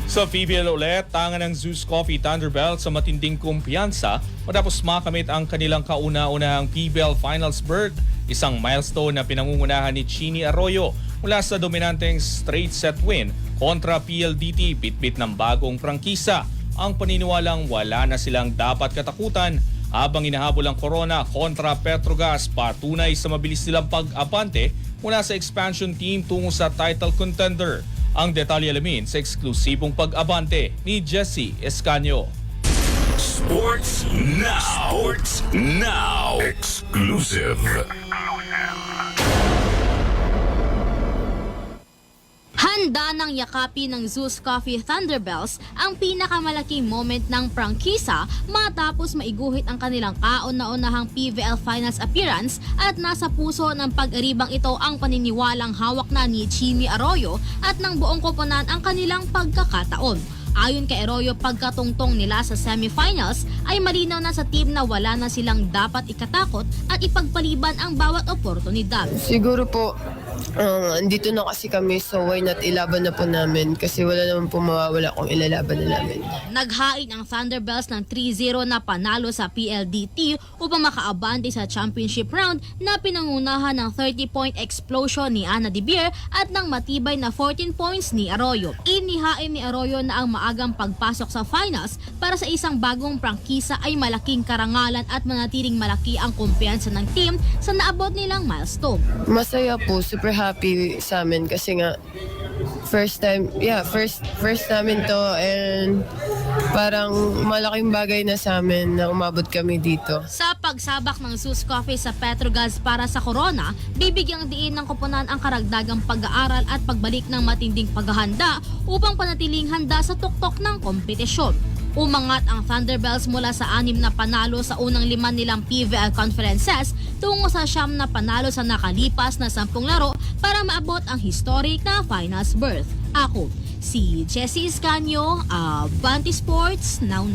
Sa PBL ulit, tangan ng Zeus Coffee Thunderbelt sa matinding kumpiyansa matapos makamit ang kanilang kauna-unahang PBL Finals berth, isang milestone na pinangungunahan ni Chini Arroyo mula sa dominanteng straight set win kontra PLDT bitbit ng bagong prangkisa. Ang paniniwalang wala na silang dapat katakutan habang inahabol ang Corona kontra Petrogas, patunay sa mabilis nilang pag-abante mula sa expansion team tungo sa title contender. Ang detalye alamin sa eksklusibong pag-abante ni Jesse Escanio. Sports Now. Sports Now. Exclusive. Handa ng yakapi ng Zeus Coffee Thunderbelts ang pinakamalaking moment ng prangkisa matapos maiguhit ang kanilang kauna-unahang PVL Finals appearance at nasa puso ng pag-aribang ito ang paniniwalang hawak na ni Chini Arroyo at ng buong koponan ang kanilang pagkakataon. Ayon kay Arroyo, pagkatungtong nila sa semifinals ay malinaw na sa team na wala na silang dapat ikatakot at ipagpaliban ang bawat oportunidad. Siguro po, andito na kasi kami, so why not ilaban na po namin kasi wala naman po mawawala kung ilalaban na namin. Naghain ang Thunderbelts ng 3-0 na panalo sa PLDT upang makaabante sa championship round na pinangunahan ng 30-point explosion ni Ana De Beer at ng matibay na 14 points ni Arroyo. Inihain ni Arroyo na ang maagang pagpasok sa finals para sa isang bagong prangkisa ay malaking karangalan at manatiling malaki ang kumpiyansa ng team sa naabot nilang milestone. Masaya po, super happy sa amin kasi nga first namin to and parang malaking bagay na sa amin na umabot kami dito. Sa pagsabak ng Zeus Coffee sa Petrogas para sa Corona, bibigyang diin ng koponan ang karagdagang pag-aaral at pagbalik ng matinding paghahanda upang panatiling handa sa tuktok ng kompetisyon. Umangat ang Thunderbelts mula sa 6 na panalo sa unang 5 nilang PVL conferences tungo sa 9 na panalo sa nakalipas na 10 laro para maabot ang historic na finals berth. Ako, si Jessie Escanio, Abante Sports Now.